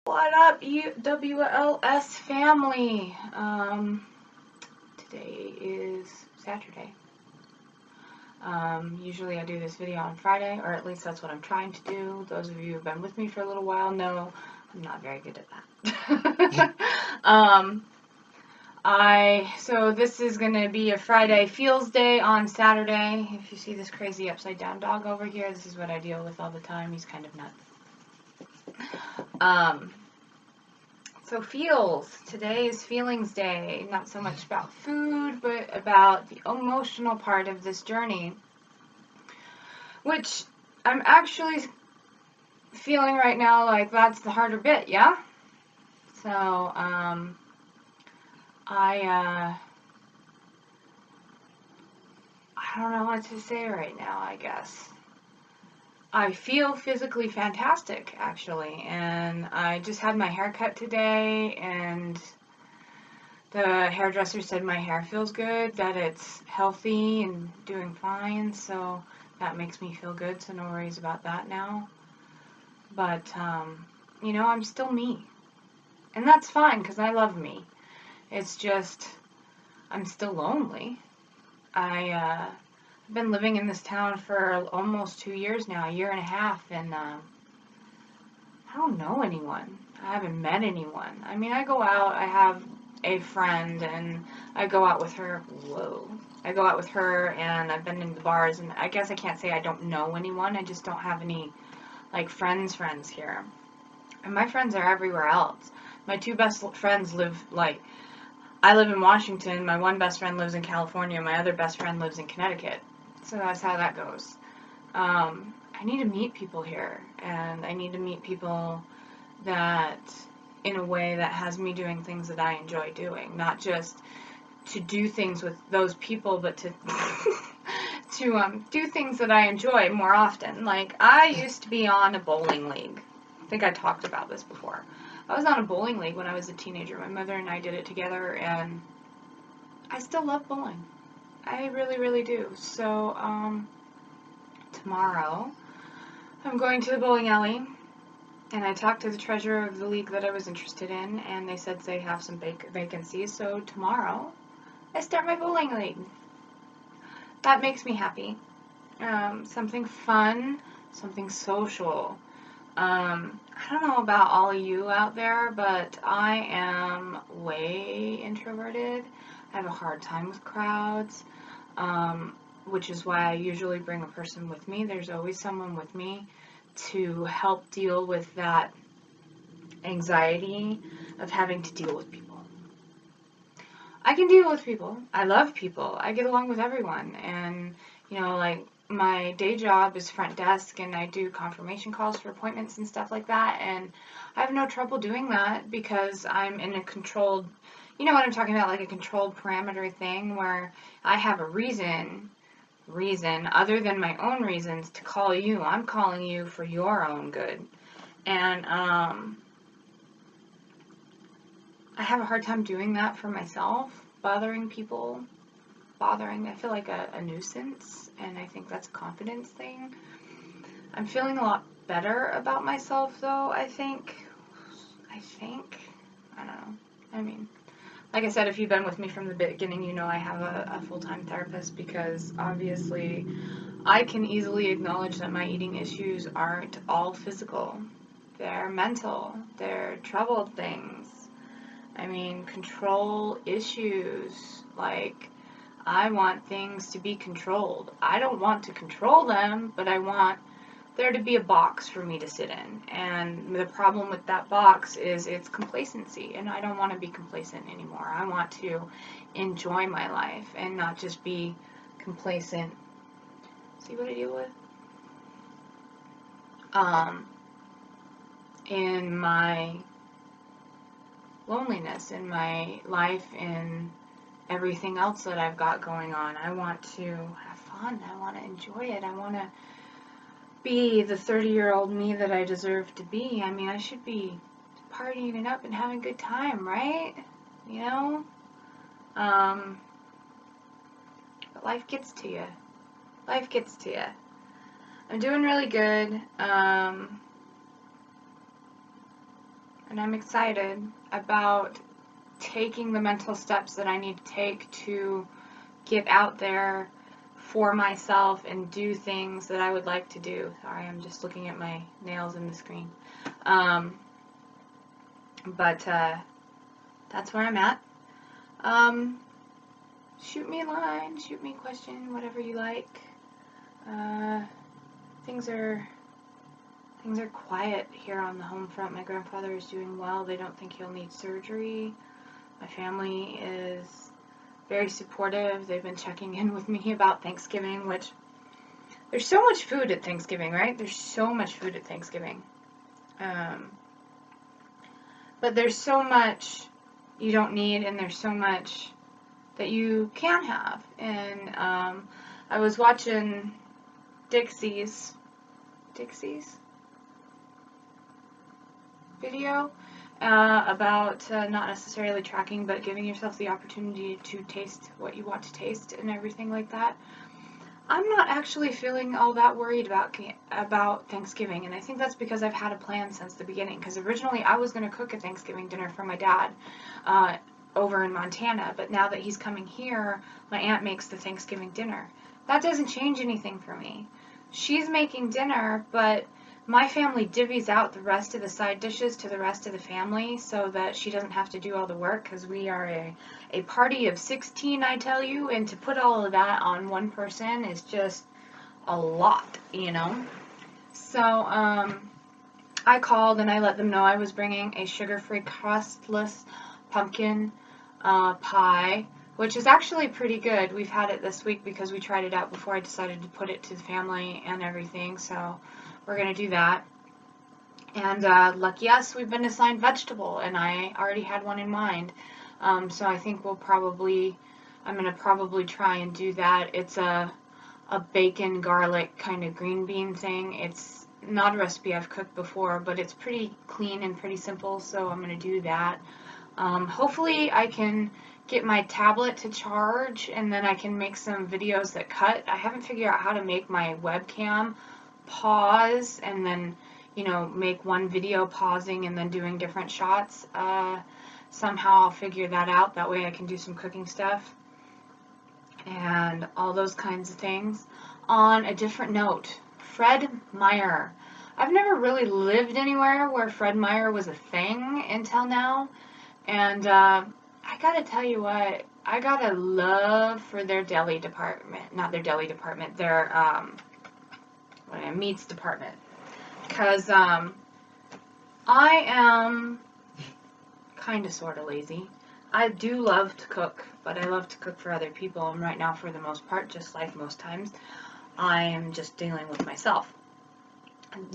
What up, WLS family? Today is Saturday. Usually I do this video on Friday, or at least that's what I'm trying to do. Those of you who've been with me for a little while know I'm not very good at that. So this is going to be a Friday feels day on Saturday. If you see this crazy upside down dog over here, this is what I deal with all the time. He's kind of nuts. So feels. Today is feelings day. Not so much about food, but about the emotional part of this journey. Which I'm actually feeling right now like that's the harder bit, yeah? So, I don't know what to say right now, I guess. I feel physically fantastic, actually, and I just had my hair cut today, and the hairdresser said my hair feels good, that it's healthy and doing fine, so that makes me feel good, so no worries about that now. But, I'm still me. And that's fine, because I love me. It's just, I'm still lonely. I've been living in this town for almost 2 years now, a year and a half, and I don't know anyone. I haven't met anyone. I mean, I go out, I have a friend, and I go out with her. I go out with her, and I've been in the bars, and I guess I can't say I don't know anyone. I just don't have any, friends here. And my friends are everywhere else. My two best friends I live in Washington, my one best friend lives in California, my other best friend lives in Connecticut. So that's how that goes. I need to meet people here, and I need to meet people that, in a way that has me doing things that I enjoy doing, not just to do things with those people, but to do things that I enjoy more often. Like, I used to be on a bowling league. I think I talked about this before. I was on a bowling league when I was a teenager. My mother and I did it together, and I still love bowling. I really, really do. So, tomorrow, I'm going to the bowling alley, and I talked to the treasurer of the league that I was interested in, and they said they have some vacancies, so tomorrow, I start my bowling league. That makes me happy. Something fun, something social. I don't know about all of you out there, but I am way introverted. I have a hard time with crowds, which is why I usually bring a person with me. There's always someone with me to help deal with that anxiety of having to deal with people. I can deal with people. I love people. I get along with everyone. And, my day job is front desk, and I do confirmation calls for appointments and stuff like that. And I have no trouble doing that because I'm in a controlled, you know what I'm talking about, like a controlled parameter thing where I have a reason other than my own reasons to call you. I'm calling you for your own good. And, I have a hard time doing that for myself, bothering people. I feel like a nuisance, and I think that's a confidence thing. I'm feeling a lot better about myself, though, I think. I don't know. I mean, like I said, if you've been with me from the beginning, you know I have a full-time therapist because, obviously, I can easily acknowledge that my eating issues aren't all physical. They're mental. They're troubled things. I mean, control issues. I want things to be controlled. I don't want to control them, but I want there to be a box for me to sit in. And the problem with that box is it's complacency, and I don't want to be complacent anymore. I want to enjoy my life and not just be complacent. See what I deal with? In my loneliness, in my life, in everything else that I've got going on. I want to have fun. I want to enjoy it. I want to be the 30-year-old me that I deserve to be. I mean, I should be partying it up and having a good time, right? You know? But life gets to you. Life gets to you. I'm doing really good. and I'm excited about taking the mental steps that I need to take to get out there for myself and do things that I would like to do. Sorry, I'm just looking at my nails in the screen. But that's where I'm at. Shoot me a line, shoot me a question, whatever you like. Things are quiet here on the home front. My grandfather is doing well. They don't think he'll need surgery. My family is very supportive. They've been checking in with me about Thanksgiving, which there's so much food at Thanksgiving, right? There's so much food at Thanksgiving. But there's so much you don't need, and there's so much that you can have. And I was watching Dixie's video about not necessarily tracking, but giving yourself the opportunity to taste what you want to taste and everything like that. I'm not actually feeling all that worried about Thanksgiving, and I think that's because I've had a plan since the beginning, because originally I was going to cook a Thanksgiving dinner for my dad over in Montana, but now that he's coming here, my aunt makes the Thanksgiving dinner. That doesn't change anything for me. She's making dinner, but my family divvies out the rest of the side dishes to the rest of the family so that she doesn't have to do all the work, because we are a party of 16, I tell you, and to put all of that on one person is just a lot, you know. So I called and I let them know I was bringing a sugar-free crustless pumpkin pie, which is actually pretty good. We've had it this week because we tried it out before I decided to put it to the family and everything, so we're going to do that. And lucky us, we've been assigned vegetable, and I already had one in mind. So I think I'm going to probably try and do that. It's a bacon, garlic kind of green bean thing. It's not a recipe I've cooked before, but it's pretty clean and pretty simple, so I'm going to do that. Hopefully I can get my tablet to charge, and then I can make some videos that cut. I haven't figured out how to make my webcam pause and then, you know, make one video pausing and then doing different shots. Somehow I'll figure that out. That way I can do some cooking stuff and all those kinds of things. On a different note, Fred Meyer. I've never really lived anywhere where Fred Meyer was a thing until now, and I gotta tell you what, I got a love for their deli department, not their deli department, their meats department, because I am kind of sort of lazy. I do love to cook, but I love to cook for other people, and right now, for the most part, just like most times, I am just dealing with myself.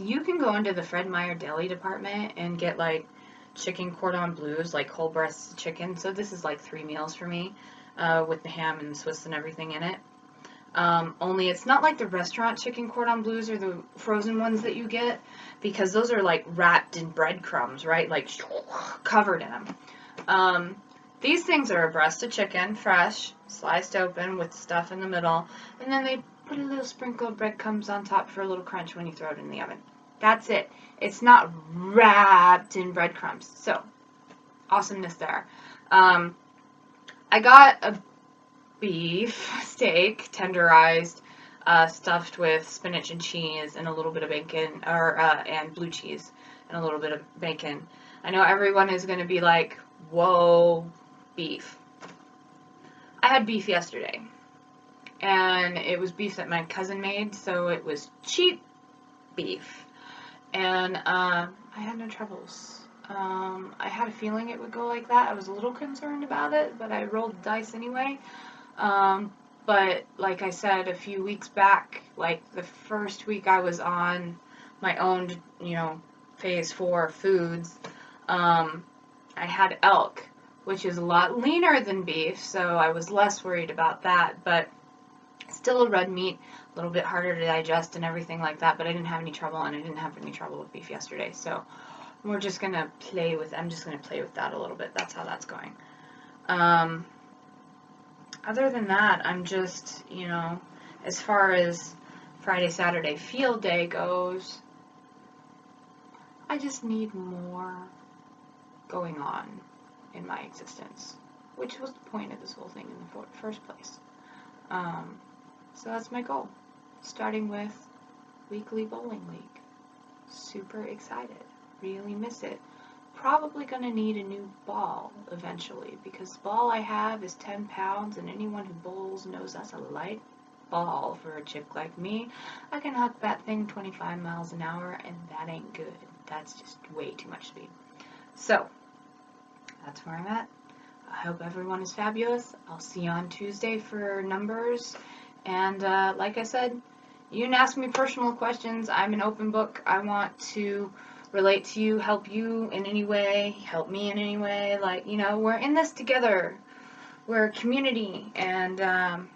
You can go into the Fred Meyer deli department and get like chicken cordon bleus, like whole breast chicken. So this is like 3 meals for me, with the ham and the Swiss and everything in it. Only it's not like the restaurant chicken cordon bleus or the frozen ones that you get, because those are like wrapped in breadcrumbs, right? Like covered in them. These things are a breast of chicken, fresh, sliced open with stuff in the middle, and then they put a little sprinkle of breadcrumbs on top for a little crunch when you throw it in the oven. That's it. It's not wrapped in breadcrumbs. So, awesomeness there. I got a beef steak, tenderized, stuffed with spinach and cheese and a little bit of bacon, and blue cheese and a little bit of bacon. I know everyone is going to be like, whoa, beef. I had beef yesterday, and it was beef that my cousin made, so it was cheap beef, and I had no troubles. I had a feeling it would go like that. I was a little concerned about it, but I rolled the dice anyway. But like I said, a few weeks back, like the first week I was on my own, phase 4 foods, I had elk, which is a lot leaner than beef, so I was less worried about that, but still a red meat, a little bit harder to digest and everything like that, but I didn't have any trouble, and I didn't have any trouble with beef yesterday, so I'm just going to play with that a little bit. That's how that's going. Other than that, I'm just, as far as Friday, Saturday field day goes, I just need more. going on in my existence, which was the point of this whole thing in the first place. So that's my goal, starting with weekly bowling league. Super excited, really miss it. Probably gonna need a new ball eventually, because the ball I have is 10 pounds, and anyone who bowls knows that's a light ball for a chick like me. I can huck that thing 25 miles an hour, and that ain't good. That's just way too much speed. So, that's where I'm at. I hope everyone is fabulous. I'll see you on Tuesday for numbers. And like I said, you can ask me personal questions. I'm an open book. I want to relate to you, help you in any way, help me in any way. Like, you know, we're in this together. We're a community. And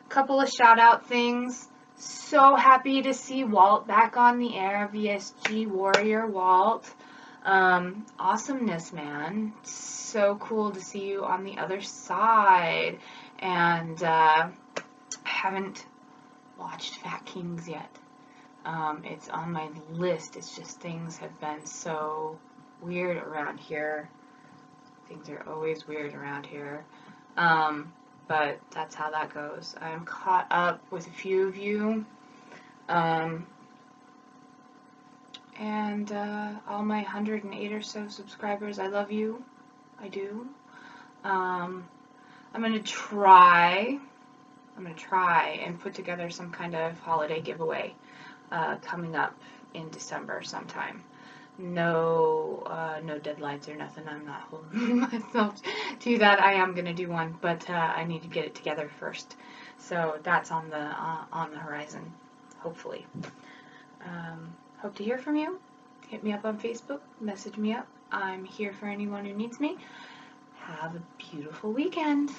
couple of shout out things. So happy to see Walt back on the air, VSG Warrior Walt. Awesomeness, man. So cool to see you on the other side. And I haven't watched Fat Kings yet. It's on my list. It's just things have been so weird around here. Things are always weird around here. But that's how that goes. I'm caught up with a few of you. And all my 108 or so subscribers, I love you. I do. I'm going to try and put together some kind of holiday giveaway coming up in December sometime. No deadlines or nothing. I'm not holding myself to that. I am going to do one, but I need to get it together first. So that's on the horizon, hopefully. Hope to hear from you. Hit me up on Facebook. Message me up. I'm here for anyone who needs me. Have a beautiful weekend.